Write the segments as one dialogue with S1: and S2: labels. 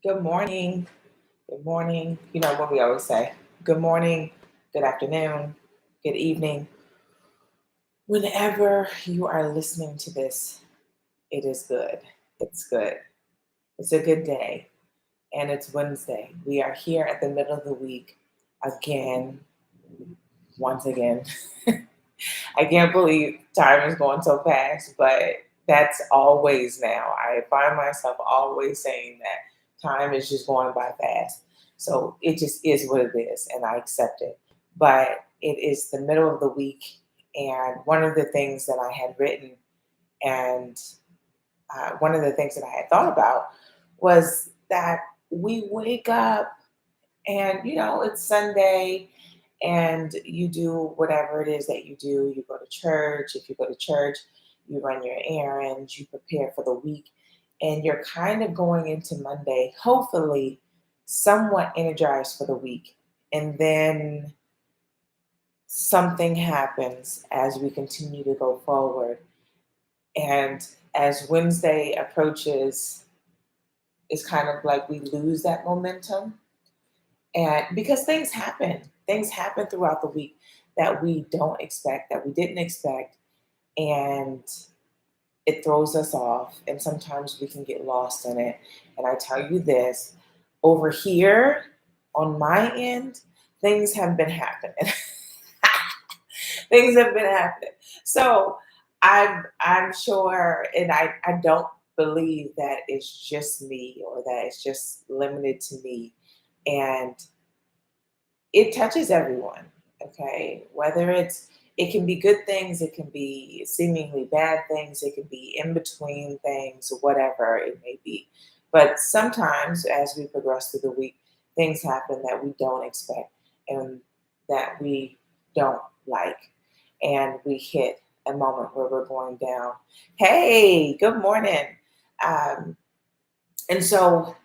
S1: Good morning. Good morning. You know what we always say. Good morning, good afternoon, good evening. Whenever you are listening to this, it is good. It's good. It's a good day. And it's Wednesday. We are here at the middle of the week again, once again. I can't believe time is going so fast, but that's always now. I find myself always saying that time is just going by fast. So it just is what it is, and I accept it. But it is the middle of the week, and one of the things that I had written and one of the things that I had thought about was that we wake up and, it's Sunday and you do whatever it is that you do. You go to church. If you go to church, you run your errands, you prepare for the week, and you're kind of going into Monday, hopefully somewhat energized for the week. And then something happens as we continue to go forward. And as Wednesday approaches, it's kind of like we lose that momentum. And because things happen throughout the week that we don't expect, that we didn't expect, and it throws us off. And sometimes we can get lost in it. And I tell you this, over here on my end, things have been happening. Things have been happening. So I'm sure, and I don't believe that it's just me or that it's just limited to me. And it touches everyone, okay? Whether it can be good things, it can be seemingly bad things, it can be in between things, whatever it may be. But sometimes as we progress through the week, things happen that we don't expect and that we don't like. And we hit a moment where we're going down. Hey, good morning. Um, and so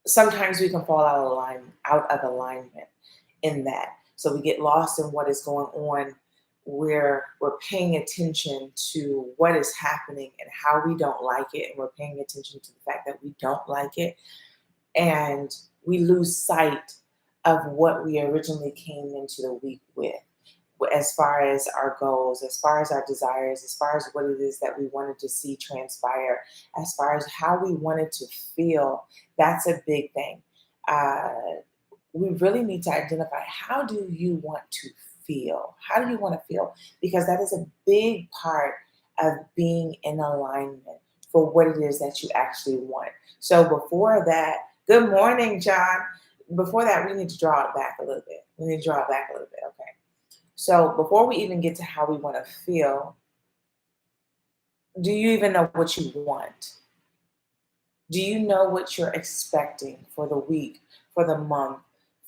S1: sometimes we can fall out of alignment in that. So we get lost in what is going on. We're paying attention to what is happening and how we don't like it, and we're paying attention to the fact that we don't like it, and we lose sight of what we originally came into the week with, as far as our goals, as far as our desires, as far as what it is that we wanted to see transpire, as far as how we wanted to feel. That's a big thing. Uh, we really need to identify, how do you want to feel? How do you want to feel? Because that is a big part of being in alignment for what it is that you actually want. So before that, good morning, John. Before that, we need to draw it back a little bit. We need to draw it back a little bit, okay? So before we even get to how we want to feel, do you even know what you want? Do you know what you're expecting for the week, for the month,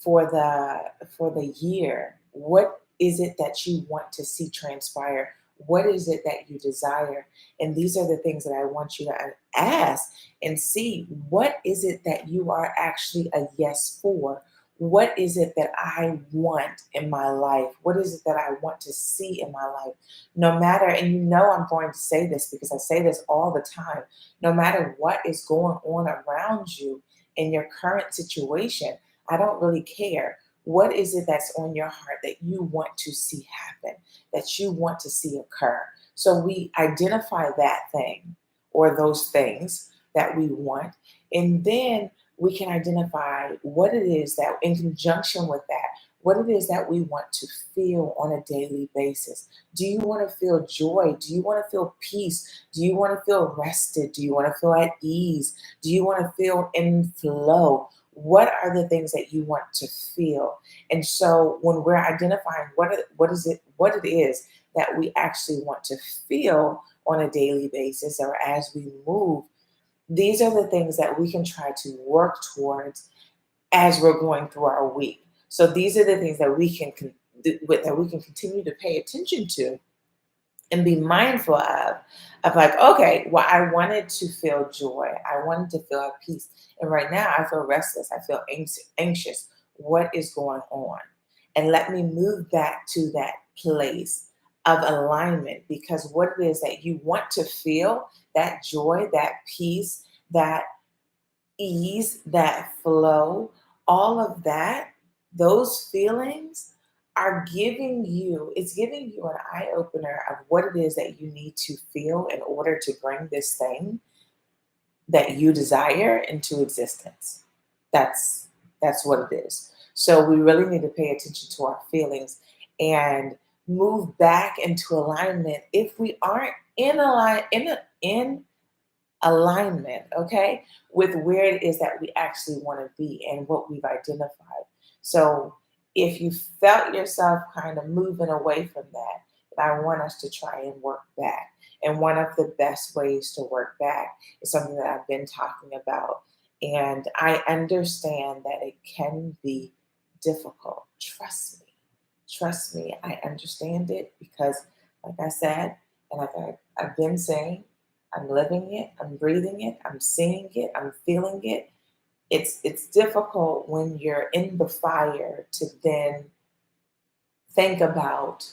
S1: for the year? What is it that you want to see transpire? What is it that you desire? And these are the things that I want you to ask and see, what is it that you are actually a yes for? What is it that I want in my life? What is it that I want to see in my life? No matter, and I'm going to say this because I say this all the time, no matter what is going on around you in your current situation, I don't really care. What is it that's on your heart that you want to see happen, that you want to see occur? So we identify that thing or those things that we want, and then we can identify what it is that, in conjunction with that, what it is that we want to feel on a daily basis. Do you want to feel joy? Do you want to feel peace? Do you want to feel rested? Do you want to feel at ease? Do you want to feel in flow? What are the things that you want to feel? And so when we're identifying what it is that we actually want to feel on a daily basis or as we move, these are the things that we can try to work towards as we're going through our week. So these are the things that we can continue to pay attention to and be mindful of like, okay, well, I wanted to feel joy. I wanted to feel at peace. And right now I feel restless. I feel anxious. What is going on? And let me move back to that place of alignment, because what it is that you want to feel, that joy, that peace, that ease, that flow, all of that, those feelings are it's giving you an eye opener of what it is that you need to feel in order to bring this thing that you desire into existence. That's that's what it is. So we really need to pay attention to our feelings and move back into alignment if we aren't in alignment, okay, with where it is that we actually want to be and what we've identified. So if you felt yourself kind of moving away from that, I want us to try and work back. And one of the best ways to work back is something that I've been talking about. And I understand that it can be difficult. Trust me. Trust me. I understand it because, like I said, and like I've been saying, I'm living it, I'm breathing it, I'm seeing it, I'm feeling it. It's difficult when you're in the fire to then think about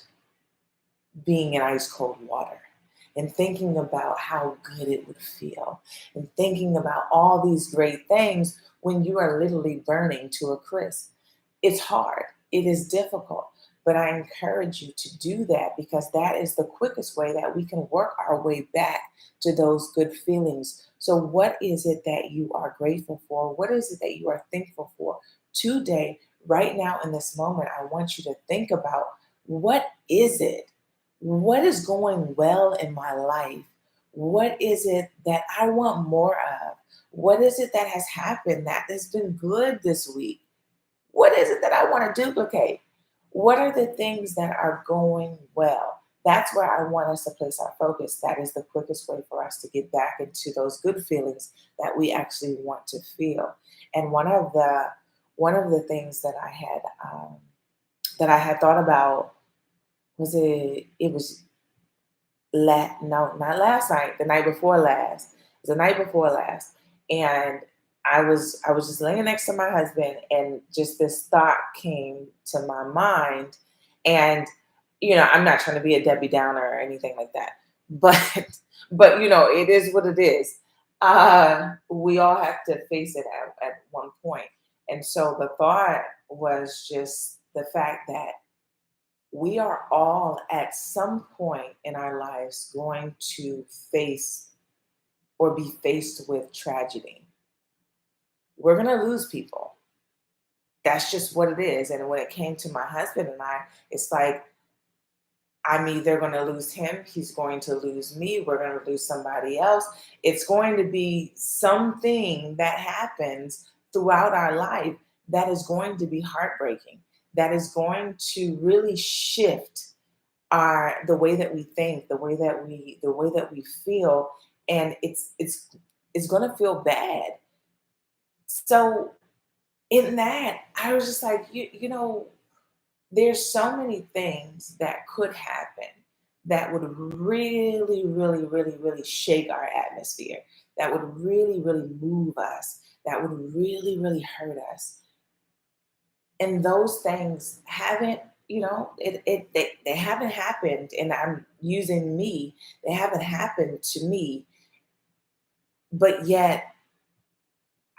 S1: being in ice cold water and thinking about how good it would feel and thinking about all these great things when you are literally burning to a crisp. It's hard, it is difficult, but I encourage you to do that because that is the quickest way that we can work our way back to those good feelings. So, what is it that you are grateful for? What is it that you are thankful for today, right now, in this moment? I want you to think about what is it? What is going well in my life? What is it that I want more of? What is it that has happened that has been good this week? What is it that I want to duplicate? What are the things that are going well? That's where I want us to place our focus. That is the quickest way for us to get back into those good feelings that we actually want to feel. And one of the things that I had thought about was it was no, not last night, the night before last. It was the night before last. And I was just laying next to my husband and just this thought came to my mind. And I'm not trying to be a Debbie Downer or anything like that. But but it is what it is. We all have to face it at one point. And so the thought was just the fact that we are all at some point in our lives going to face or be faced with tragedy. We're going to lose people. That's just what it is. And when it came to my husband and I, it's like I'm either going to lose him, he's going to lose me, we're going to lose somebody else. It's going to be something that happens throughout our life that is going to be heartbreaking, that is going to really shift the way that we think, the way that we feel, and it's going to feel bad. So in that, I was just like, there's so many things that could happen that would really, really, really, really shake our atmosphere, that would really, really move us, that would really, really hurt us. And those things haven't, they haven't happened. And I'm using me, they haven't happened to me, but yet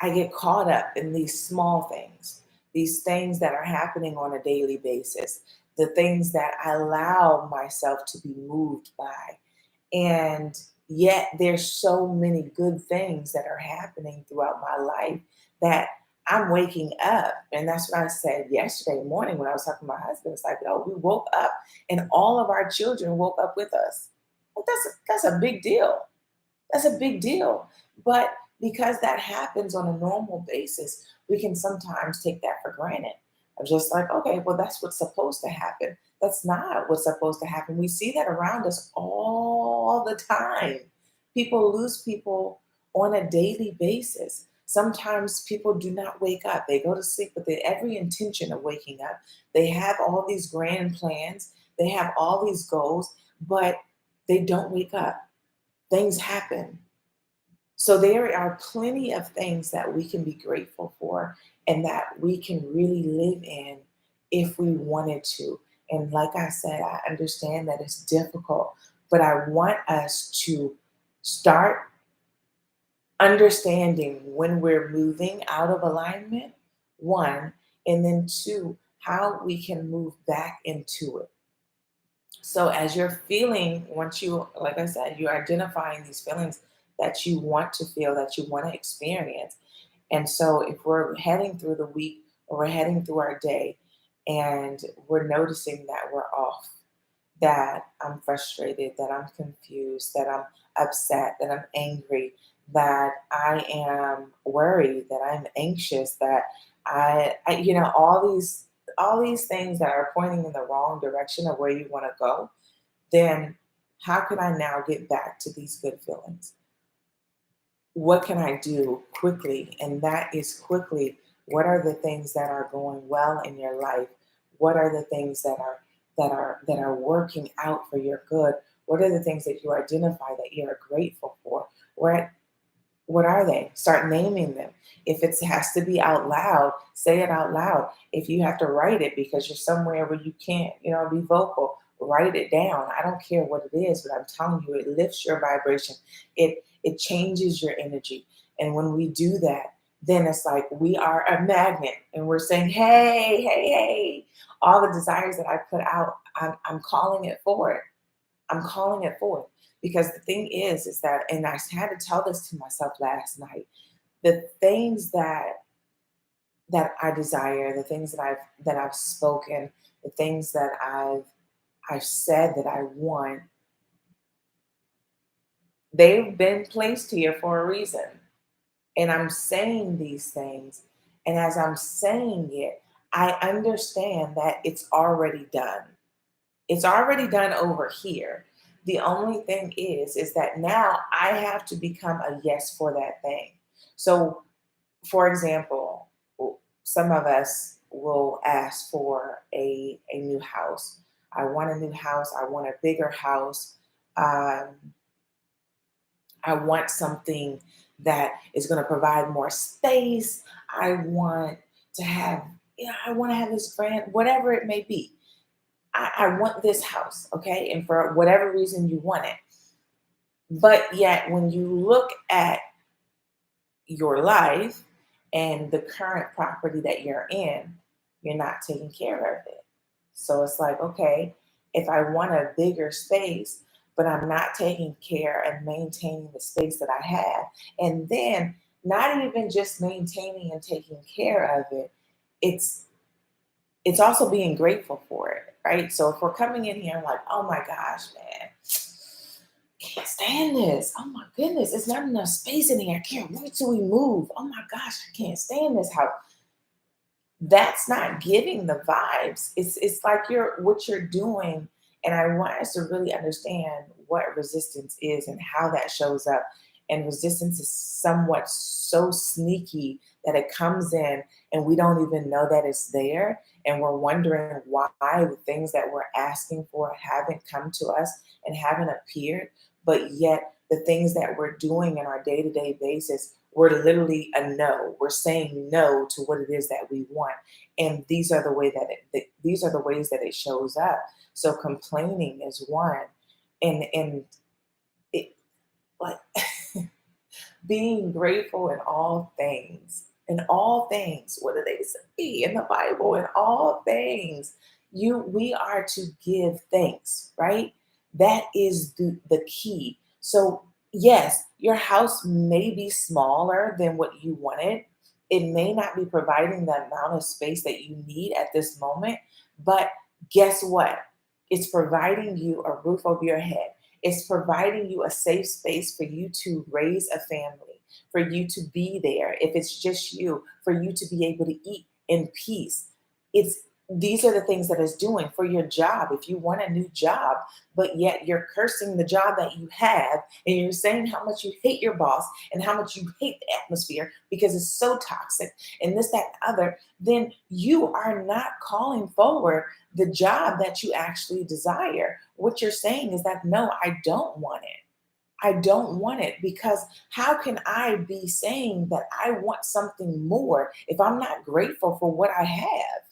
S1: I get caught up in these small things, these things that are happening on a daily basis, the things that I allow myself to be moved by. And yet there's so many good things that are happening throughout my life that I'm waking up. And that's what I said yesterday morning when I was talking to my husband. It's like, oh, we woke up and all of our children woke up with us. Well, that's a big deal. That's a big deal. But because that happens on a normal basis, we can sometimes take that for granted. I'm just like, okay, well, that's what's supposed to happen. That's not what's supposed to happen. We see that around us all the time. People lose people on a daily basis. Sometimes people do not wake up. They go to sleep with every intention of waking up. They have all these grand plans, they have all these goals, but they don't wake up. Things happen. So there are plenty of things that we can be grateful for and that we can really live in if we wanted to. And like I said, I understand that it's difficult, but I want us to start understanding when we're moving out of alignment, one, and then two, how we can move back into it. So as you're feeling, once you, like I said, you're identifying these feelings that you want to feel, that you want to experience. And so if we're heading through the week or we're heading through our day and we're noticing that we're off, that I'm frustrated, that I'm confused, that I'm upset, that I'm angry, that I am worried, that I'm anxious, that all these things that are pointing in the wrong direction of where you want to go, then how can I now get back to these good feelings? What can I do quickly? And that is quickly, what are the things that are going well in your life? What are the things that are working out for your good? What are the things that you identify that you're grateful for? What are they? Start naming them. If it has to be out loud, say it out loud. If you have to write it because you're somewhere where you can't, be vocal, write it down. I don't care what it is, but I'm telling you, it lifts your vibration. It changes your energy. And when we do that, then it's like we are a magnet and we're saying, hey, hey, hey, all the desires that I put out, I'm calling it forward. I'm calling it forth because the thing is that, and I had to tell this to myself last night. The things that I desire, the things that I've spoken, the things that I've said that I want, they've been placed here for a reason. And I'm saying these things, and as I'm saying it, I understand that it's already done. It's already done over here. The only thing is that now I have to become a yes for that thing. So, for example, some of us will ask for a new house. I want a new house. I want a bigger house. Um, I want something that is going to provide more space. I want to have, I want to have this grand, whatever it may be. I want this house, okay? And for whatever reason you want it. But yet, when you look at your life and the current property that you're in, you're not taking care of it. So it's like, okay, if I want a bigger space, but I'm not taking care and maintaining the space that I have, and then not even just maintaining and taking care of it, it's it's also being grateful for it, right? So if we're coming in here and like, oh my gosh, man, can't stand this. Oh my goodness, it's not enough space in here. I can't wait till we move. Oh my gosh, I can't stand this house. That's not giving the vibes. It's like what you're doing. And I want us to really understand what resistance is and how that shows up. And resistance is somewhat so sneaky that it comes in and we don't even know that it's there. And we're wondering why the things that we're asking for haven't come to us and haven't appeared. But yet, the things that we're doing in our day to day basis, we're literally a no. We're saying no to what it is that we want, and these are the these are the ways that it shows up. So complaining is one, and it like being grateful in all things. In all things, what do they say in the Bible? In all things, we are to give thanks, right? That is the key. So yes, your house may be smaller than what you wanted. It may not be providing the amount of space that you need at this moment, but guess what? It's providing you a roof over your head. It's providing you a safe space for you to raise a family, for you to be there. If it's just you, for you to be able to eat in peace. It's These are the things that it's doing for your job. If you want a new job, but yet you're cursing the job that you have, and you're saying how much you hate your boss and how much you hate the atmosphere because it's so toxic and this, that, and other, then you are not calling forward the job that you actually desire. What you're saying is that, no, I don't want it. I don't want it because how can I be saying that I want something more if I'm not grateful for what I have?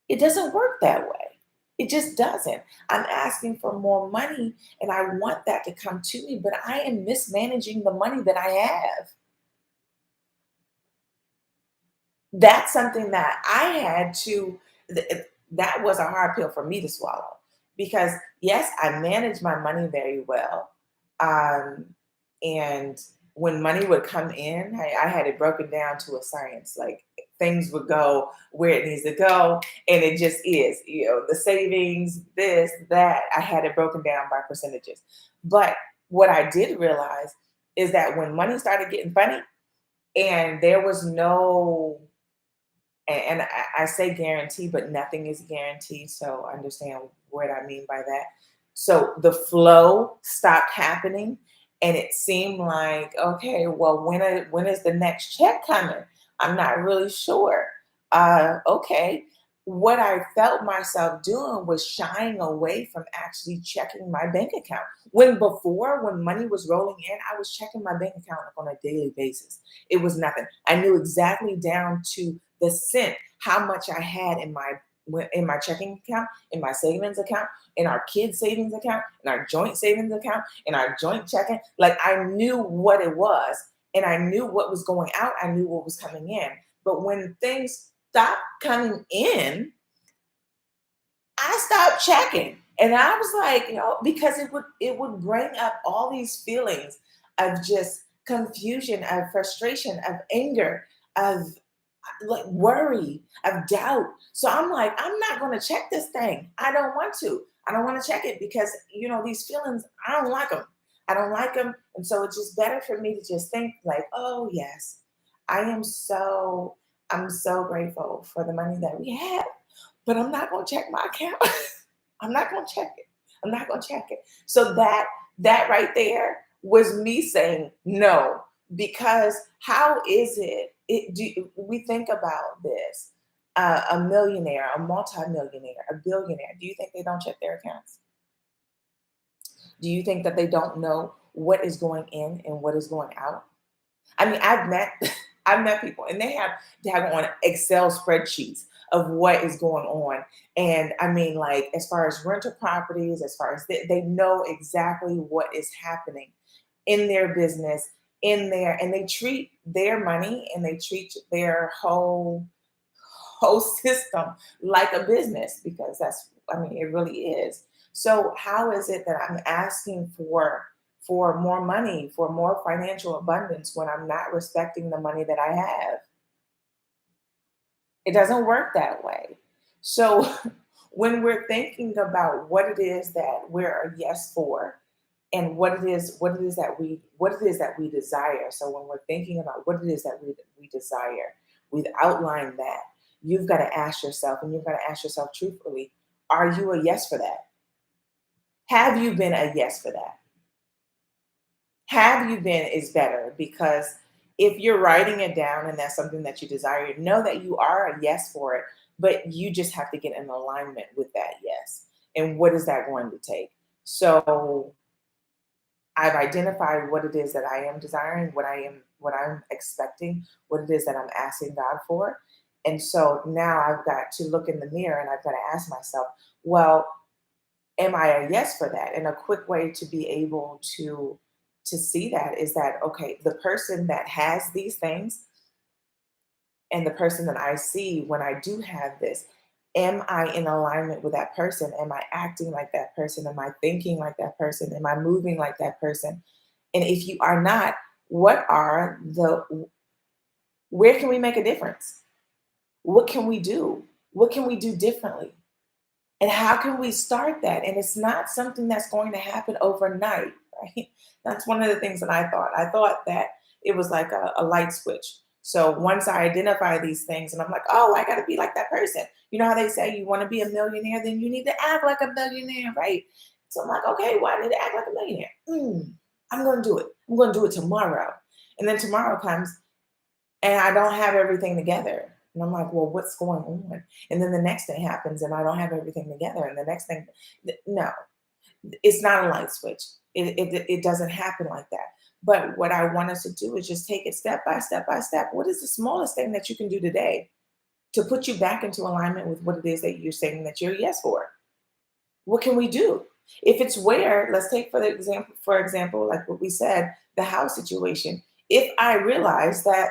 S1: It doesn't work that way. It just doesn't. I'm asking for more money and I want that to come to me, but I am mismanaging the money that I have. That's something that I had to, that was a hard pill for me to swallow because, yes, I managed my money very well. Um, and when money would come in, I had it broken down to a science. Like things would go where it needs to go, and it just is, the savings, this, that. I had it broken down by percentages. But what I did realize is that when money started getting funny and there was no, and I say guarantee, but nothing is guaranteed. So understand what I mean by that. So the flow stopped happening, and it seemed like, okay, well, when is the next check coming? I'm not really sure. Okay. What I felt myself doing was shying away from actually checking my bank account. When before, when money was rolling in, I was checking my bank account on a daily basis. It was nothing. I knew exactly down to the cent how much I had in my checking account, in my savings account, in our kids' savings account, in our joint savings account, in our joint checking. Like I knew what it was, and I knew what was going out. I knew what was coming in. But when things stopped coming in, I stopped checking. And I was like, because it would bring up all these feelings of just confusion, of frustration, of anger, of like worry, of doubt. So I'm like, I'm not going to check this thing. I don't want to. I don't want to check it because these feelings, I don't like them. I don't like them, and so it's just better for me to just think like, oh yes, I'm so grateful for the money that we have, but I'm not going to check my account. I'm not going to check it. I'm not going to check it. So that right there was me saying no, because how is we think about this, a millionaire, a multimillionaire, a billionaire, do you think they don't check their accounts? Do you think that they don't know what is going in and what is going out? I mean, I've met I've met people and they have on Excel spreadsheets of what is going on. And I mean, like as far as rental properties, as far as they know exactly what is happening in their business, in there, and they treat their money and they treat their whole system like a business, because I mean, it really is. So how is it that I'm asking for more money, for more financial abundance when I'm not respecting the money that I have? It doesn't work that way. So when we're thinking about what it is that we're a yes for, and what it is that we desire. So when we're thinking about what it is that we desire, we've outlined that. You've got to ask yourself, and you've got to ask yourself truthfully, are you a yes for that? Have you been a yes for that? Have you been is better, because if you're writing it down and that's something that you desire, know that you are a yes for it, but you just have to get in alignment with that yes. And what is that going to take? So I've identified what it is that I am desiring, what I'm expecting, what it is that I'm asking God for. And so now I've got to look in the mirror and I've got to ask myself, well, am I a yes for that? And a quick way to be able to see that is that, okay, the person that has these things and the person that I see when I do have this, am I in alignment with that person? Am I acting like that person? Am I thinking like that person? Am I moving like that person? And if you are not, what are the where can we make a difference? What can we do? What can we do differently? And how can we start that? And it's not something that's going to happen overnight, right? That's one of the things that I thought. I thought that it was like a light switch. So once I identify these things and I'm like, oh, I got to be like that person. You know how they say you want to be a millionaire, then you need to act like a millionaire, right? So I'm like, okay, well, I need to act like a millionaire. I'm going to do it. I'm going to do it tomorrow. And then tomorrow comes and I don't have everything together. And I'm like, well, what's going on? And then the next thing happens and I don't have everything together. And the next thing, no, it's not a light switch. It doesn't happen like that. But what I want us to do is just take it step by step by step. What is the smallest thing that you can do today to put you back into alignment with what it is that you're saying that you're yes for? What can we do? If it's where, let's take for example, like what we said, the house situation. If I realize that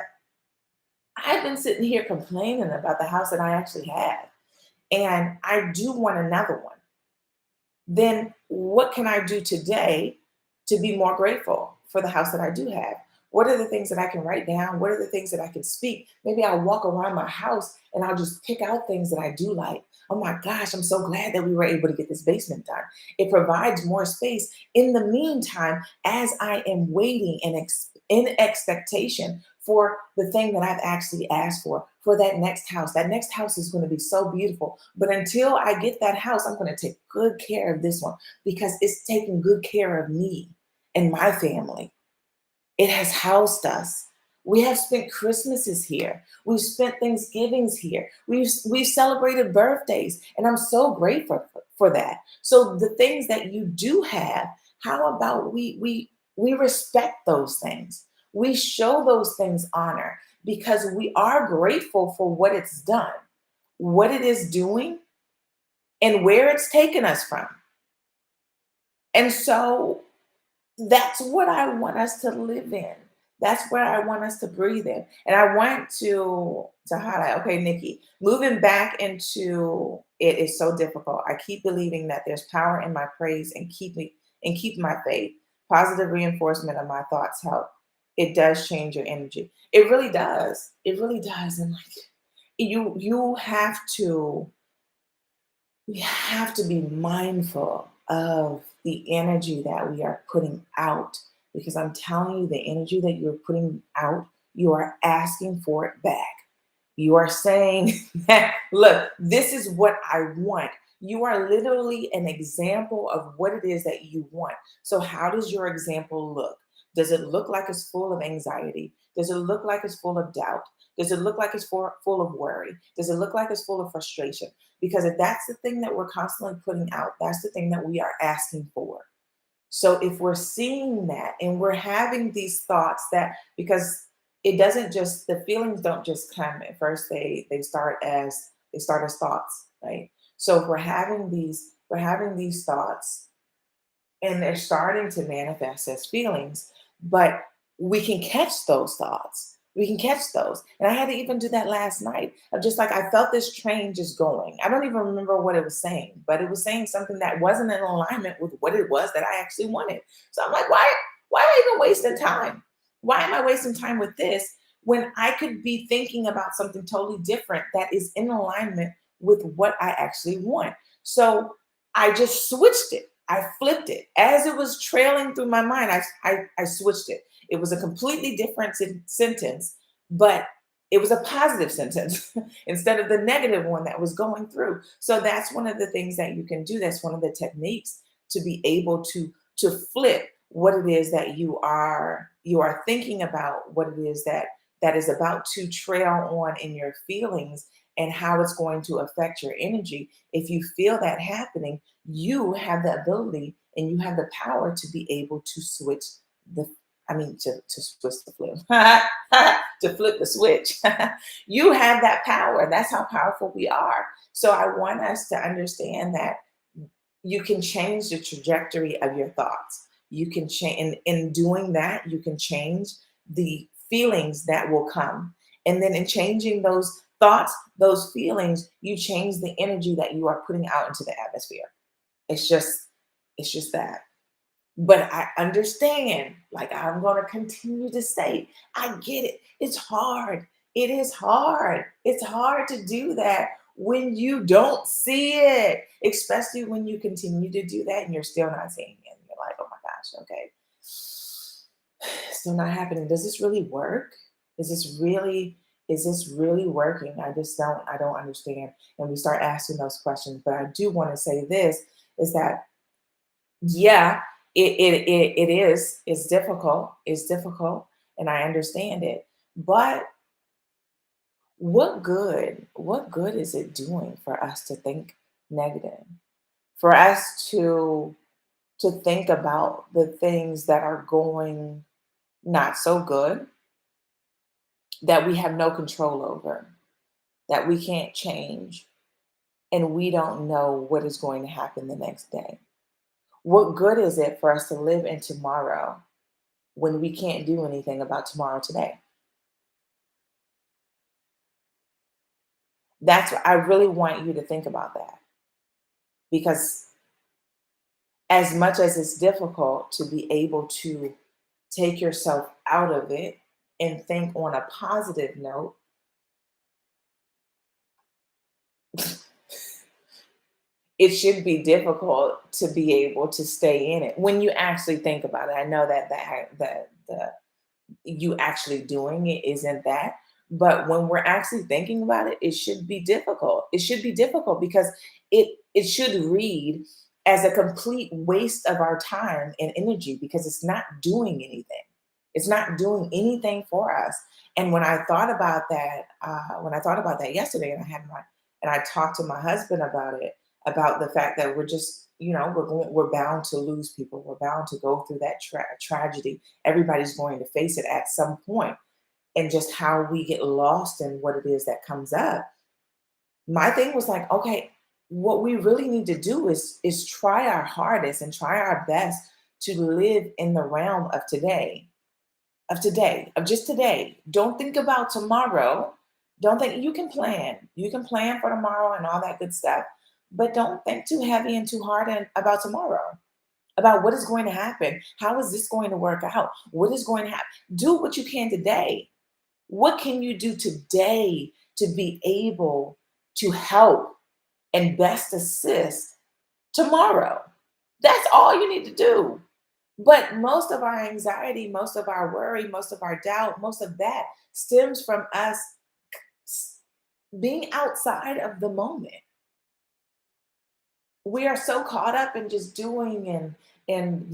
S1: I've been sitting here complaining about the house that I actually have, and I do want another one. Then what can I do today to be more grateful for the house that I do have? What are the things that I can write down? What are the things that I can speak? Maybe I'll walk around my house and I'll just pick out things that I do like. Oh my gosh, I'm so glad that we were able to get this basement done. It provides more space. In the meantime, as I am waiting and in expectation for the thing that I've actually asked for that next house is going to be so beautiful. But until I get that house, I'm going to take good care of this one because it's taking good care of me and my family. It has housed us. We have spent Christmases here. We've spent Thanksgivings here. We've celebrated birthdays, and I'm so grateful for that. So the things that you do have, how about we respect those things? We show those things honor because we are grateful for what it's done, what it is doing, and where it's taken us from. And so that's what I want us to live in. That's where I want us to breathe in. And I want to highlight, okay, Nikki, moving back into it is so difficult. I keep believing that there's power in my praise and keep my faith. Positive reinforcement of my thoughts help. It does change your energy. It really does. It really does. And like you have to we have to be mindful of the energy that we are putting out because I'm telling you, the energy that you're putting out, you are asking for it back. You are saying that, look, this is what I want. You are literally an example of what it is that you want. So, how does your example look? Does it look like it's full of anxiety? Does it look like it's full of doubt? Does it look like it's full of worry? Does it look like it's full of frustration? Because if that's the thing that we're constantly putting out, that's the thing that we are asking for. So if we're seeing that and we're having these thoughts that because it doesn't just the feelings don't just come at first, they start as thoughts, right? So if we're having these thoughts and they're starting to manifest as feelings, but we can catch those thoughts. We can catch those. And I had to even do that last night. Of just like I felt this train just going. I don't even remember what it was saying, but it was saying something that wasn't in alignment with what it was that I actually wanted. So I'm like, why am I even wasting time? Why am I wasting time with this when I could be thinking about something totally different that is in alignment with what I actually want? So I just switched it. I flipped it as it was trailing through my mind. I switched it. It was a completely different sentence, but it was a positive sentence instead of the negative one that was going through. So that's one of the things that you can do. That's one of the techniques to be able to flip what it is that you are thinking about, what it is that is about to trail on in your feelings and how it's going to affect your energy. If you feel that happening, you have the ability and you have the power to be able to switch the to switch the flip to flip the switch. You have that power. That's how powerful we are. So I want us to understand that you can change the trajectory of your thoughts. You can change in doing that, you can change the feelings that will come. And then in changing those thoughts, those feelings, you change the energy that you are putting out into the atmosphere. It's just it's just that. But I understand, like I'm going to continue to say, I get it. It's hard. It is hard. It's hard to do that when you don't see it, especially when you continue to do that and you're still not seeing it. And you're like, oh my gosh, okay, still not happening. Does this really work? Is this really is this really working? I don't understand. And we start asking those questions. But I do want to say this is that yeah, it is. It's difficult. It's difficult, and I understand it. But what good is it doing for us to think negative? For us to think about the things that are going not so good, that we have no control over, that we can't change, and we don't know what is going to happen the next day. What good is it for us to live in tomorrow when we can't do anything about tomorrow today? That's what I really want you to think about that, because as much as it's difficult to be able to take yourself out of it and think on a positive note, it should be difficult to be able to stay in it when you actually think about it. I know that the you actually doing it isn't that. But when we're actually thinking about it, it should be difficult. It should be difficult because it should read as a complete waste of our time and energy because it's not doing anything. It's not doing anything for us. And when I thought about that yesterday, and I talked to my husband about it, about the fact that we're just, we're bound to lose people. We're bound to go through that tragedy. Everybody's going to face it at some point, and just how we get lost in what it is that comes up. My thing was like, okay, what we really need to do is try our hardest and try our best to live in the realm of today, of just today. Don't think about tomorrow. Don't think you can plan. You can plan for tomorrow and all that good stuff, but don't think too heavy and too hard about tomorrow, about what is going to happen. How is this going to work out? What is going to happen? Do what you can today. What can you do today to be able to help and best assist tomorrow? That's all you need to do. But most of our anxiety, most of our worry, most of our doubt, most of that stems from us being outside of the moment. We are so caught up in just doing and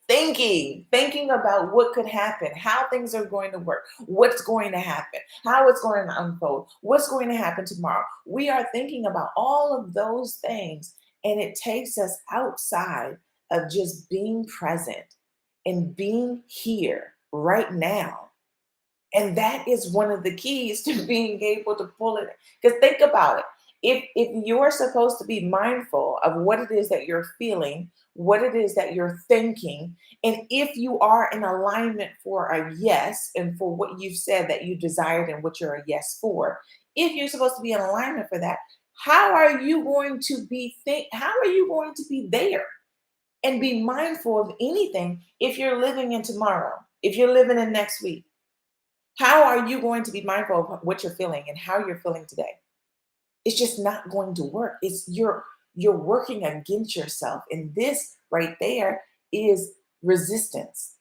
S1: thinking about what could happen, how things are going to work, what's going to happen, how it's going to unfold, what's going to happen tomorrow. We are thinking about all of those things, and it takes us outside of just being present and being here right now. And that is one of the keys to being able to pull it. Because think about it. If you're supposed to be mindful of what it is that you're feeling, what it is that you're thinking, and if you are in alignment for a yes and for what you've said that you desired and what you're a yes for, if you're supposed to be in alignment for that, how are you going to be there and be mindful of anything if you're living in tomorrow, if you're living in next week? How are you going to be mindful of what you're feeling and how you're feeling today? It's just not going to work. It's you're working against yourself. And this right there is resistance.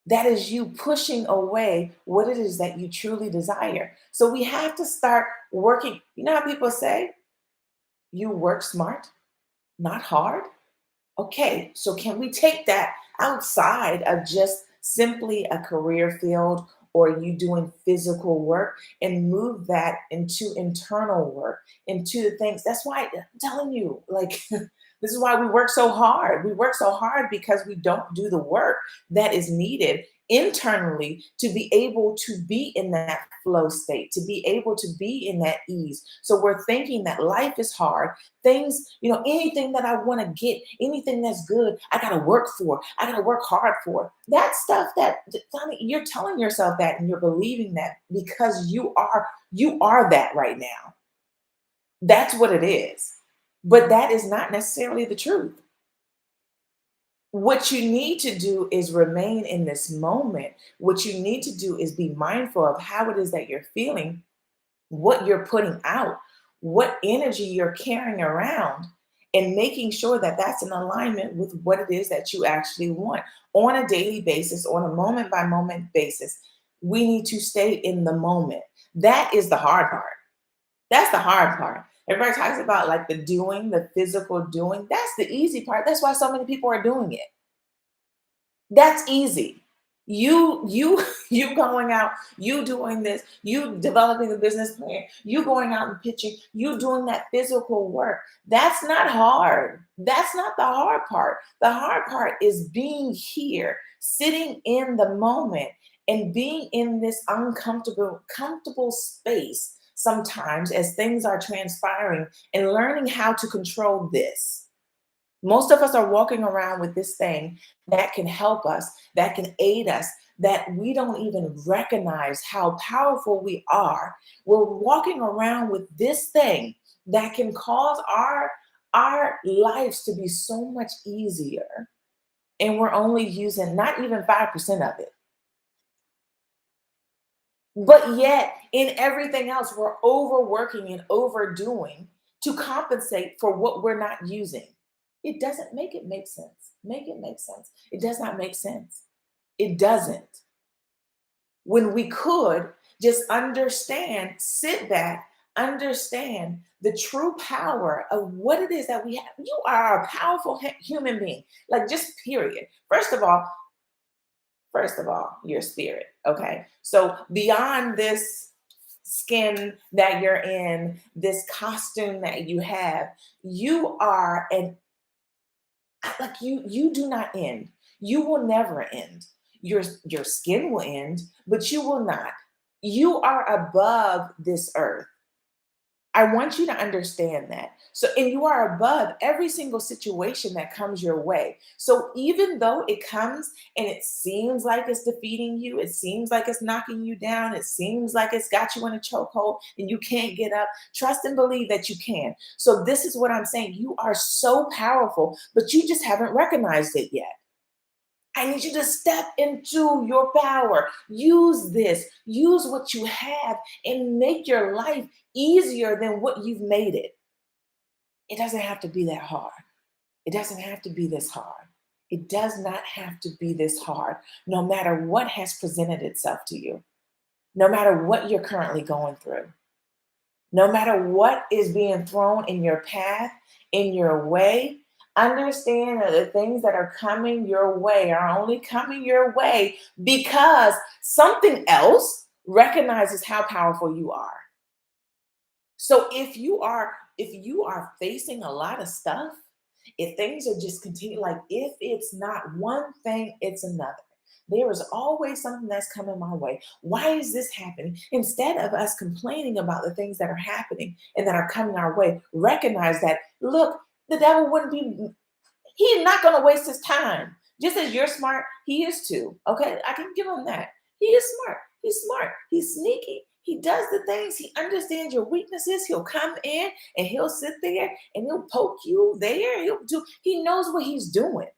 S1: That is you pushing away what it is that you truly desire. So we have to start working. You know how people say you work smart, not hard? Okay, so can we take that outside of just simply a career field or you doing physical work and move that into internal work, into the things? That's why I'm telling you, like, this is why we work so hard. We work so hard because we don't do the work that is needed internally to be able to be in that flow state, to be able to be in that ease. So we're thinking that life is hard. Things, anything that I want to get, anything that's good, I got to work for, I got to work hard for. That stuff you're telling yourself that and you're believing that because you are that right now. That's what it is. But that is not necessarily the truth. What you need to do is remain in this moment. What you need to do is be mindful of how it is that you're feeling, what you're putting out, what energy you're carrying around, and making sure that that's in alignment with what it is that you actually want on a daily basis, on a moment by moment basis. We need to stay in the moment. That is the hard part. That's the hard part. Everybody talks about like the doing, the physical doing. That's the easy part. That's why so many people are doing it. That's easy. You you going out, you doing this, you developing a business plan, you going out and pitching, you doing that physical work. That's not hard. That's not the hard part. The hard part is being here, sitting in the moment and being in this uncomfortable comfortable space sometimes as things are transpiring and learning how to control this. Most of us are walking around with this thing that can help us, that can aid us, that we don't even recognize how powerful we are. We're walking around with this thing that can cause our lives to be so much easier, and we're only using not even 5% of it. But yet, in everything else, we're overworking and overdoing to compensate for what we're not using. It doesn't make it make sense. Make it make sense. It does not make sense. It doesn't. When we could just understand, sit back, understand the true power of what it is that we have. You are a powerful human being, like just period. First of all, your spirit. Okay. So beyond this skin that you're in, this costume that you have, you are an like you do not end. You will never end. Your skin will end, but you will not. You are above this earth. I want you to understand that. So, and you are above every single situation that comes your way. So, even though it comes and it seems like it's defeating you, it seems like it's knocking you down, it seems like it's got you in a chokehold and you can't get up, trust and believe that you can. So, this is what I'm saying. You are so powerful, but you just haven't recognized it yet. I need you to step into your power. Use this, use what you have, and make your life easier than what you've made it. It doesn't have to be that hard. It doesn't have to be this hard. It does not have to be this hard, no matter what has presented itself to you, no matter what you're currently going through, no matter what is being thrown in your path, in your way. Understand that the things that are coming your way are only coming your way because something else recognizes how powerful you are. So if you are facing a lot of stuff, if things are just continue, like if it's not one thing, it's another. There is always something that's coming my way. Why is this happening? Instead of us complaining about the things that are happening and that are coming our way, recognize that, look, the devil wouldn't be, he's not going to waste his time. Just as you're smart, he is too. Okay, I can give him that. He is smart. He's smart. He's sneaky. He does the things. He understands your weaknesses. He'll come in and he'll sit there and he'll poke you there. He knows what he's doing.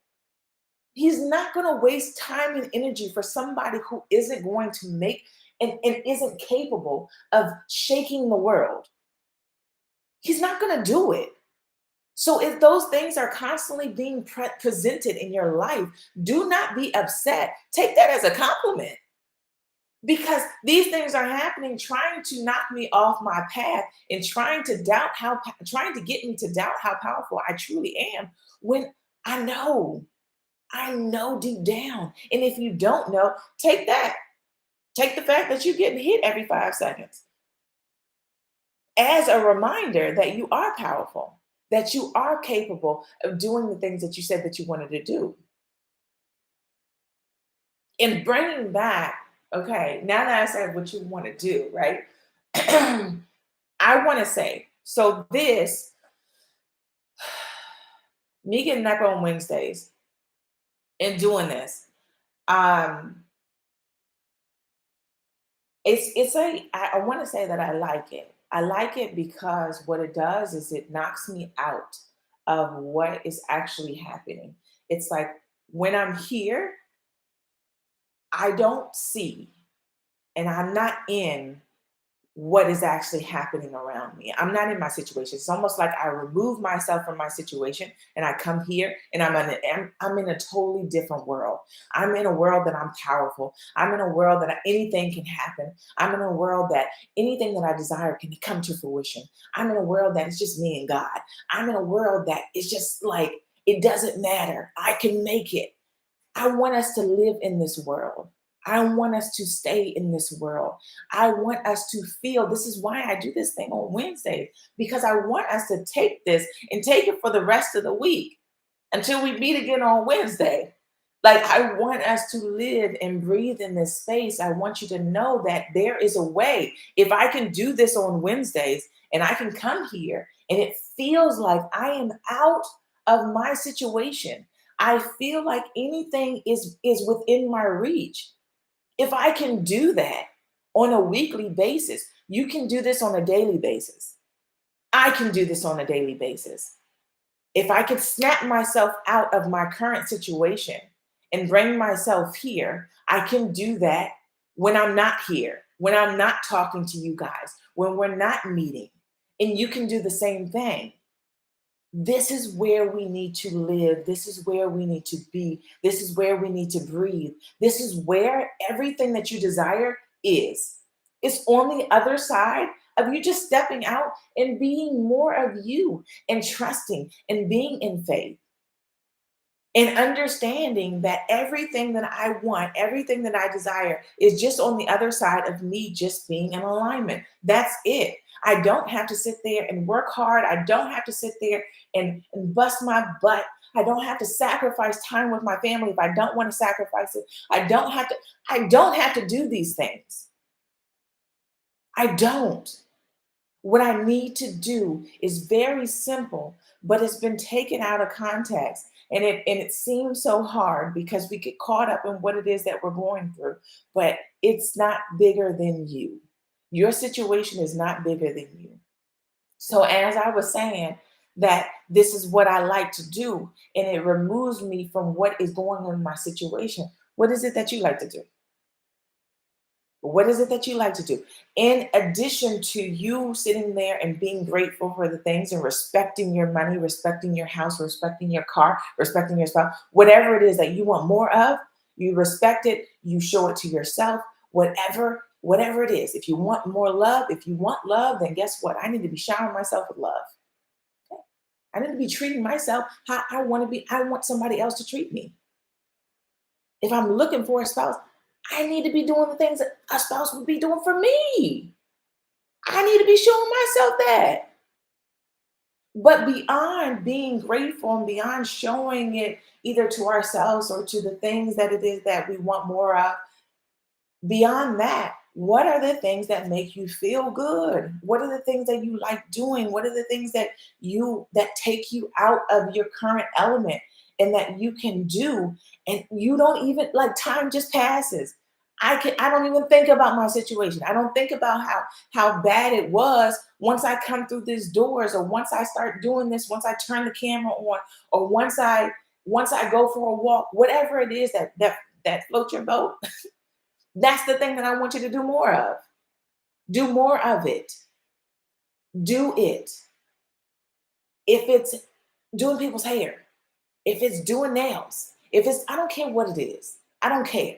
S1: He's not going to waste time and energy for somebody who isn't going to make and isn't capable of shaking the world. He's not going to do it. So if those things are constantly being presented in your life, do not be upset. Take that as a compliment because these things are happening, trying to knock me off my path and trying to get me to doubt how powerful I truly am. When I know, I know deep down. And if you don't know, take that. Take the fact that you're getting hit every 5 seconds as a reminder that you are powerful, that you are capable of doing the things that you said that you wanted to do. And bringing back, okay, now that I said what you want to do, right? I want to say, so this, me getting up on Wednesdays and doing this, um, I want to say that I like it. I like it because what it does is it knocks me out of what is actually happening. It's like when I'm here, I don't see and I'm not in what is actually happening around me. I'm not in my situation. It's almost like I remove myself from my situation and I come here and I'm in a totally different world. I'm in a world that I'm powerful. I'm in a world that anything can happen. I'm in a world that anything that I desire can come to fruition. I'm in a world that it's just me and God. I'm in a world that it's just like, it doesn't matter. I can make it. I want us to live in this world. I want us to stay in this world. I want us to feel. This is why I do this thing on Wednesdays, because I want us to take this and take it for the rest of the week until we meet again on Wednesday. Like, I want us to live and breathe in this space. I want you to know that there is a way. If I can do this on Wednesdays and I can come here and it feels like I am out of my situation. I feel like anything is within my reach. If I can do that on a weekly basis, you can do this on a daily basis. I can do this on a daily basis. If I could snap myself out of my current situation and bring myself here, I can do that when I'm not here, when I'm not talking to you guys, when we're not meeting. And you can do the same thing. This is where we need to live. This is where we need to be. This is where we need to breathe. This is where everything that you desire is. It's on the other side of you just stepping out and being more of you and trusting and being in faith and understanding that everything that I want, everything that I desire is just on the other side of me just being in alignment. That's it. I don't have to sit there and work hard. I don't have to sit there and bust my butt. I don't have to sacrifice time with my family if I don't want to sacrifice it. I don't have to do these things. I don't. What I need to do is very simple, but it's been taken out of context. And it seems so hard because we get caught up in what it is that we're going through, but it's not bigger than you. Your situation is not bigger than you. So as I was saying, that this is what I like to do, and it removes me from what is going on in my situation. What is it that you like to do? What is it that you like to do? In addition to you sitting there and being grateful for the things and respecting your money, respecting your house, respecting your car, respecting your spouse, whatever it is that you want more of, you respect it, you show it to yourself, whatever it is. If you want more love, if you want love, then guess what? I need to be showering myself with love. Okay? I need to be treating myself how I want to be. I want somebody else to treat me. If I'm looking for a spouse, I need to be doing the things that a spouse would be doing for me. I need to be showing myself that. But beyond being grateful and beyond showing it either to ourselves or to the things that it is that we want more of, beyond that, what are the things that make you feel good? What are the things that you like doing? What are the things that take you out of your current element and that you can do, and you don't even, like, time just passes. I don't even think about my situation. I don't think about how bad it was once I come through these doors, or once I start doing this, once I turn the camera on, or once I go for a walk, whatever it is that floats your boat. That's the thing that I want you to do more of. Do more of it. Do it. If it's doing people's hair, if it's doing nails, I don't care what it is. I don't care.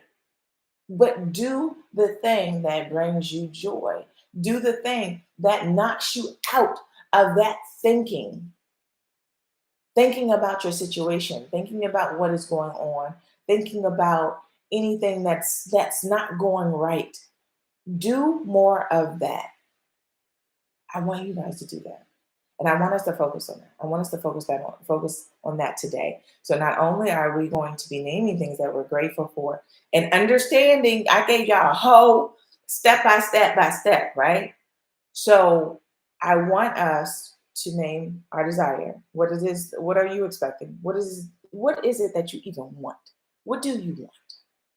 S1: But do the thing that brings you joy. Do the thing that knocks you out of that thinking about your situation, thinking about what is going on, thinking about anything that's not going right. Do more of that. I want you guys to do that. And I want us to focus on that. I want us to focus on that today. So not only are we going to be naming things that we're grateful for and understanding, I gave y'all a whole step by step, right? So I want us to name our desire. What is this? What are you expecting? What is it that you even want? What do you want?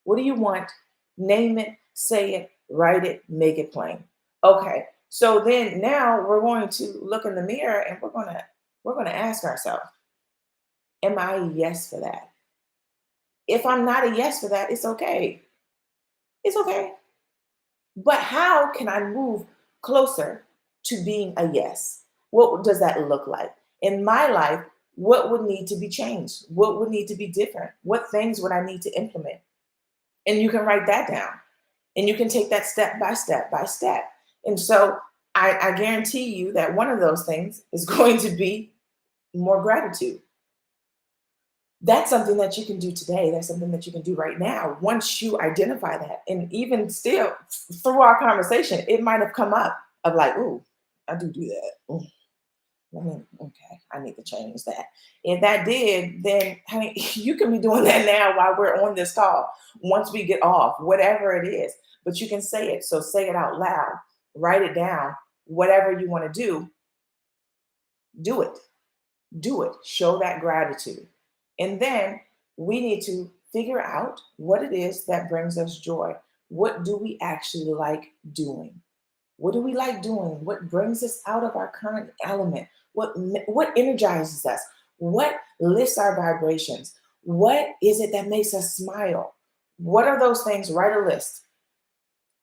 S1: What do you want? Name it, say it, write it, make it plain. Okay. So then now we're going to look in the mirror and we're gonna ask ourselves, am I a yes for that? If I'm not a yes for that, it's okay. It's okay. But how can I move closer to being a yes? What does that look like? In my life, what would need to be changed? What would need to be different? What things would I need to implement? And you can write that down. And you can take that step by step by step. And so I guarantee you that one of those things is going to be more gratitude. That's something that you can do today. That's something that you can do right now. Once you identify that, and even still through our conversation, it might have come up of like, ooh, I do that. Ooh, okay, I need to change that. If that did, then honey, you can be doing that now while we're on this call. Once we get off, whatever it is, but you can say it. So say it out loud, write it down. Whatever you want to do it. Do it. Show that gratitude. And then we need to figure out what it is that brings us joy. What do we actually like doing? What do we like doing? What brings us out of our current element? What energizes us? What lifts our vibrations? What is it that makes us smile? What are those things? Write a list.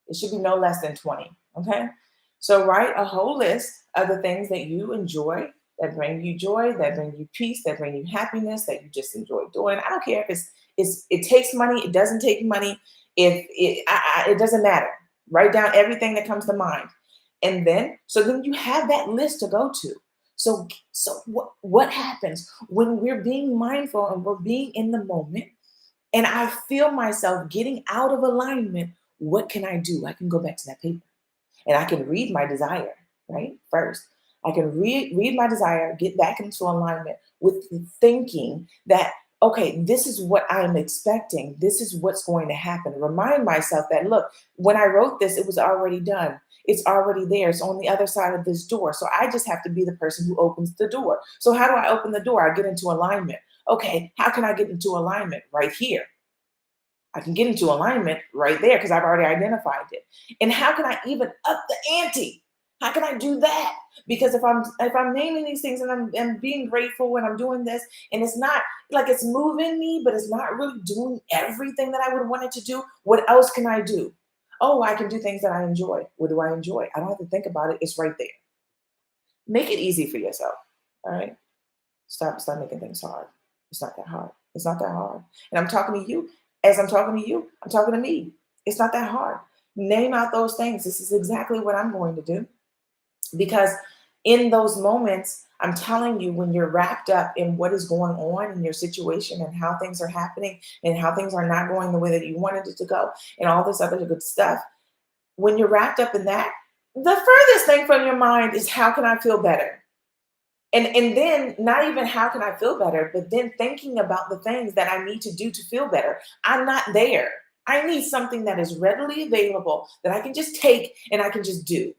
S1: It should be no less than 20. Okay. So write a whole list of the things that you enjoy, that bring you joy, that bring you peace, that bring you happiness, that you just enjoy doing. I don't care if it takes money, it doesn't take money. If it doesn't matter. Write down everything that comes to mind. And then you have that list to go to. So what happens when we're being mindful and we're being in the moment and I feel myself getting out of alignment? What can I do? I can go back to that paper and I can read my desire, right? First, I can read my desire, get back into alignment with the thinking that, okay, this is what I'm expecting. This is what's going to happen. Remind myself that, look, when I wrote this, it was already done. It's already there. It's on the other side of this door. So I just have to be the person who opens the door. So how do I open the door? I get into alignment. Okay, how can I get into alignment? Right here. I can get into alignment right there because I've already identified it. And how can I even up the ante? How can I do that? Because if I'm naming these things and I'm being grateful when I'm doing this, and it's not like it's moving me, but it's not really doing everything that I would want it to do, what else can I do? Oh, I can do things that I enjoy. What do I enjoy? I don't have to think about it. It's right there. Make it easy for yourself. All right. Stop making things hard. It's not that hard. It's not that hard. And I'm talking to you. As I'm talking to you, I'm talking to me. It's not that hard. Name out those things. This is exactly what I'm going to do. Because in those moments, I'm telling you, when you're wrapped up in what is going on in your situation and how things are happening and how things are not going the way that you wanted it to go and all this other good stuff, when you're wrapped up in that, the furthest thing from your mind is how can I feel better? And then not even how can I feel better, but then thinking about the things that I need to do to feel better. I'm not there. I need something that is readily available that I can just take and I can just do.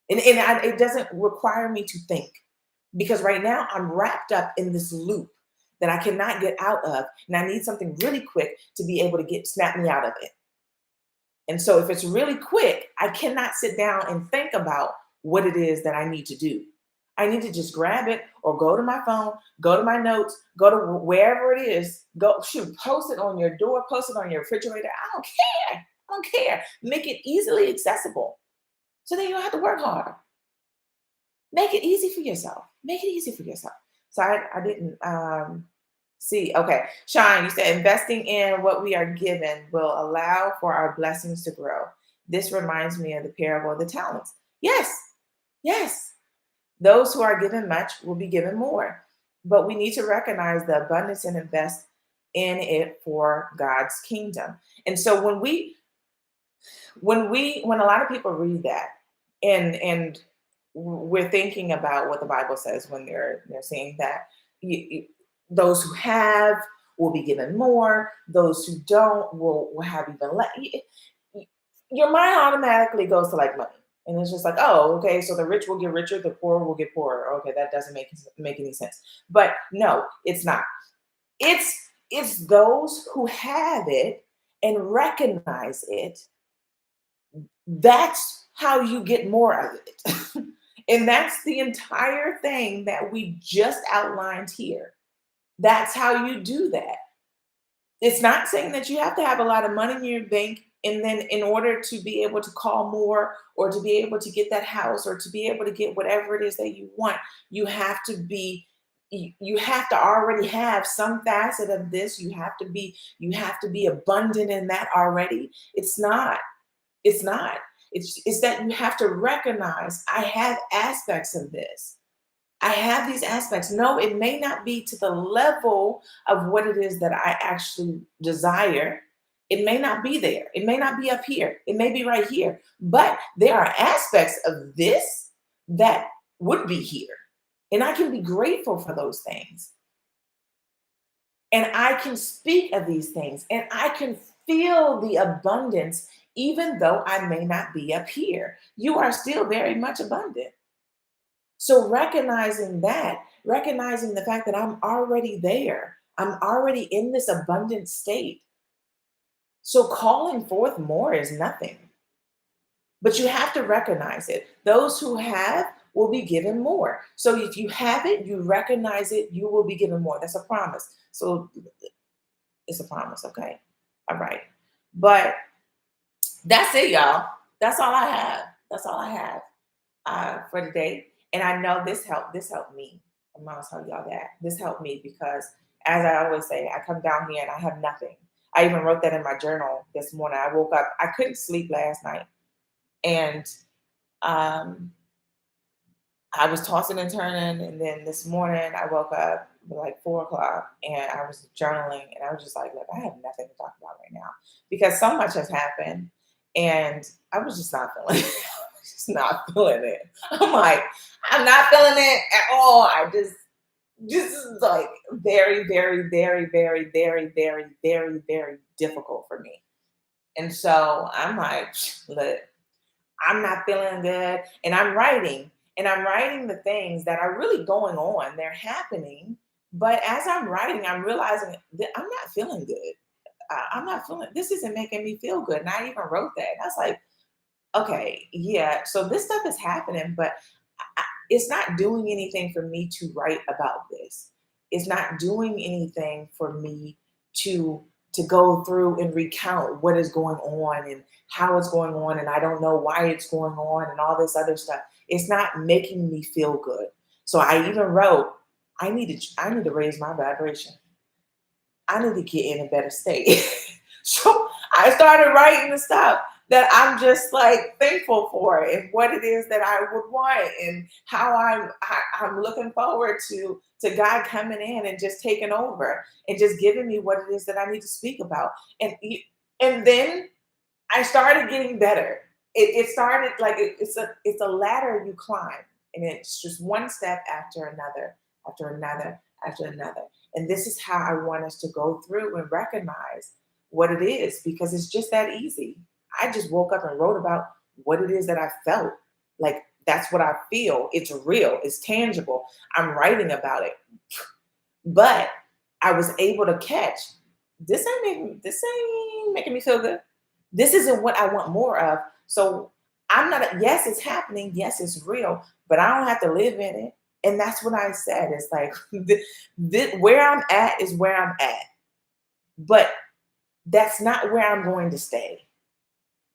S1: It doesn't require me to think because right now I'm wrapped up in this loop that I cannot get out of. And I need something really quick to be able to snap me out of it. And so if it's really quick, I cannot sit down and think about what it is that I need to do. I need to just grab it or go to my phone, go to my notes, go to wherever it is, post it on your door, post it on your refrigerator. I don't care. I don't care. Make it easily accessible so that you don't have to work hard. Make it easy for yourself. Make it easy for yourself. So I didn't see. Okay. Sean, you said investing in what we are given will allow for our blessings to grow. This reminds me of the parable of the talents. Yes. Yes. Those who are given much will be given more. But we need to recognize the abundance and invest in it for God's kingdom. And so when a lot of people read that and we're thinking about what the Bible says when they're saying that those who have will be given more, those who don't will have even less. Your mind automatically goes to like money. And it's just like, oh, okay, so the rich will get richer, the poor will get poorer. Okay, that doesn't make any sense. But no, it's not. It's those who have it and recognize it. That's how you get more of it. And that's the entire thing that we just outlined here. That's how you do that. It's not saying that you have to have a lot of money in your bank and then in order to be able to call more or to be able to get that house or to be able to get whatever it is that you want, you have to already have some facet of this. You have to be abundant in that already. It's not. It's that you have to recognize I have aspects of this. I have these aspects. No, it may not be to the level of what it is that I actually desire. It may not be there. It may not be up here. It may be right here. But there are aspects of this that would be here. And I can be grateful for those things. And I can speak of these things and I can feel the abundance, even though I may not be up here. You are still very much abundant. So recognizing the fact that I'm already there, I'm already in this abundant state. So calling forth more is nothing, but you have to recognize it. Those who have will be given more. So if you have it, you recognize it, you will be given more. That's a promise. So it's a promise, okay? All right. But that's it, y'all. That's all I have. That's all I have for today. And I know this helped. This helped me. I'm gonna tell y'all that this helped me because, as I always say, I come down here and I have nothing. I even wrote that in my journal this morning. I woke up. I couldn't sleep last night, and um, I was tossing and turning. And then this morning, I woke up like 4 o'clock, and I was journaling, and I was just like, "Look, I have nothing to talk about right now because so much has happened, and I was just not feeling it. Just not feeling it. I'm like, I'm not feeling it at all. I just like very, very, very, very, very, very, very, very difficult for me. And so I'm like, look, I'm not feeling good. And I'm writing the things that are really going on. They're happening. But as I'm writing, I'm realizing that I'm not feeling good. I'm not feeling, this isn't making me feel good. And I even wrote that. And I was like, okay, yeah. So this stuff is happening, but it's not doing anything for me to write about this. It's not doing anything for me to go through and recount what is going on and how it's going on, and I don't know why it's going on and all this other stuff. It's not making me feel good. So I even wrote, I need to raise my vibration. I need to get in a better state. So I started writing the stuff that I'm just like thankful for and what it is that I would want and how I'm looking forward to God coming in and just taking over and just giving me what it is that I need to speak about. And then I started getting better. It started like it's a ladder you climb, and it's just one step after another, after another, after another. And this is how I want us to go through and recognize what it is because it's just that easy. I just woke up and wrote about what it is that I felt. Like that's what I feel. It's real. It's tangible. I'm writing about it. But I was able to catch this ain't making me feel good. This isn't what I want more of. So I'm not, yes, it's happening. Yes, it's real, but I don't have to live in it. And that's what I said. It's like where I'm at is where I'm at. But that's not where I'm going to stay.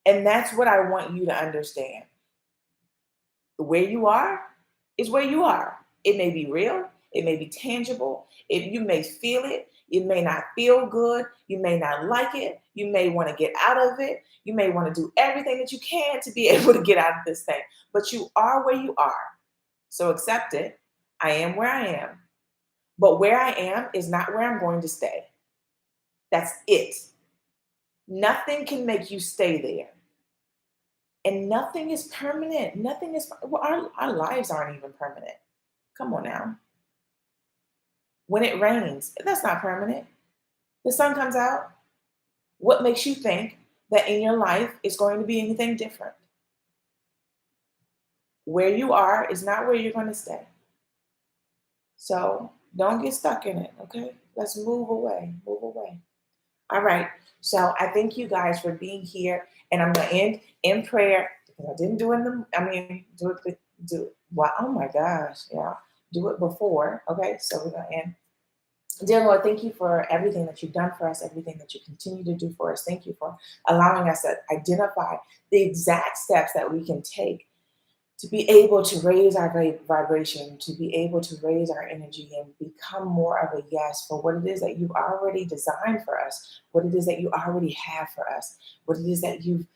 S1: And that's what I want you to understand. Where you are is where you are. It may be real, it may be tangible, you may feel it, it may not feel good, you may not like it, you may want to get out of it, you may want to do everything that you can to be able to get out of this thing. But you are where you are. So accept it. I am where I am. But where I am is not where I'm going to stay. That's it. Nothing can make you stay there. And nothing is permanent. Nothing is, well, our lives aren't even permanent. Come on now. When it rains, that's not permanent. The sun comes out. What makes you think that in your life is going to be anything different? Where you are is not where you're going to stay. So don't get stuck in it, okay? Let's move away. Move away. All right. So I thank you guys for being here. And I'm going to end in prayer because I didn't do it well, oh my gosh. Yeah. Do it before. Okay. So we're going to end. Dear Lord, thank you for everything that you've done for us, everything that you continue to do for us. Thank you for allowing us to identify the exact steps that we can take to be able to raise our vibration, to be able to raise our energy and become more of a yes for what it is that you've already designed for us, what it is that you already have for us, what it is that you've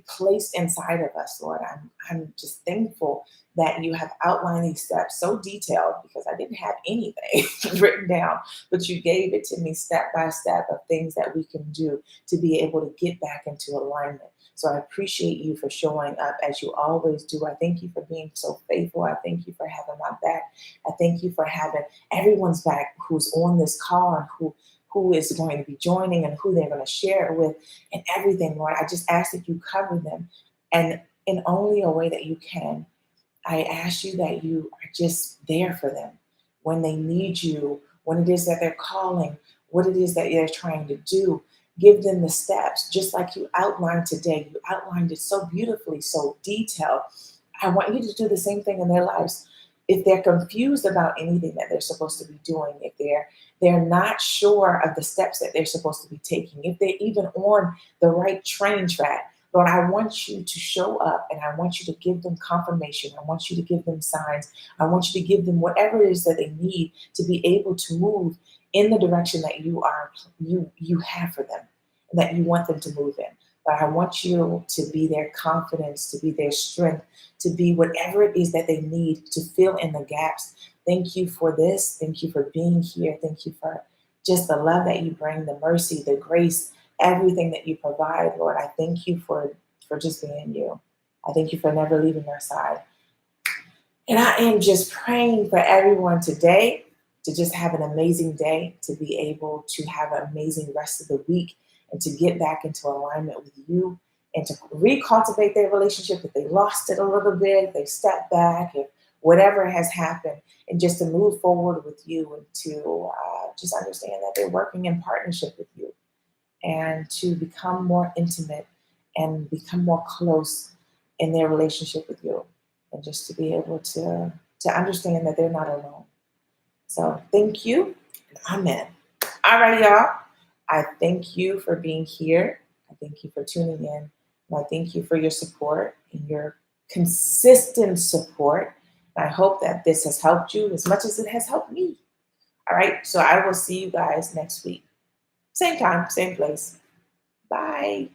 S1: placed inside of us, Lord. I'm just thankful that you have outlined these steps so detailed because I didn't have anything written down, but you gave it to me step by step of things that we can do to be able to get back into alignment. So I appreciate you for showing up as you always do. I thank you for being so faithful. I thank you for having my back. I thank you for having everyone's back who's on this call and who is going to be joining and who they're going to share it with and everything, Lord. I just ask that you cover them and in only a way that you can. I ask you that you are just there for them when they need you, when it is that they're calling, what it is that they're trying to do. Give them the steps, just like you outlined today. You outlined it so beautifully, so detailed. I want you to do the same thing in their lives. If they're confused about anything that they're supposed to be doing, if they're not sure of the steps that they're supposed to be taking, if they're even on the right train track, Lord, I want you to show up and I want you to give them confirmation. I want you to give them signs. I want you to give them whatever it is that they need to be able to move in the direction that you have for them and that you want them to move in. But I want you to be their confidence, to be their strength, to be whatever it is that they need to fill in the gaps. Thank you for this. Thank you for being here. Thank you for just the love that you bring, the mercy, the grace, everything that you provide, Lord. I thank you for just being you. I thank you for never leaving our side. And I am just praying for everyone today to just have an amazing day, to be able to have an amazing rest of the week, and to get back into alignment with you and to recultivate their relationship if they lost it a little bit, if they stepped back, if whatever has happened, and just to move forward with you and to just understand that they're working in partnership with you and to become more intimate and become more close in their relationship with you and just to be able to understand that they're not alone. So thank you. Amen. All right, y'all. I thank you for being here. I thank you for tuning in. And I thank you for your support and your consistent support. I hope that this has helped you as much as it has helped me. All right. So I will see you guys next week. Same time, same place. Bye.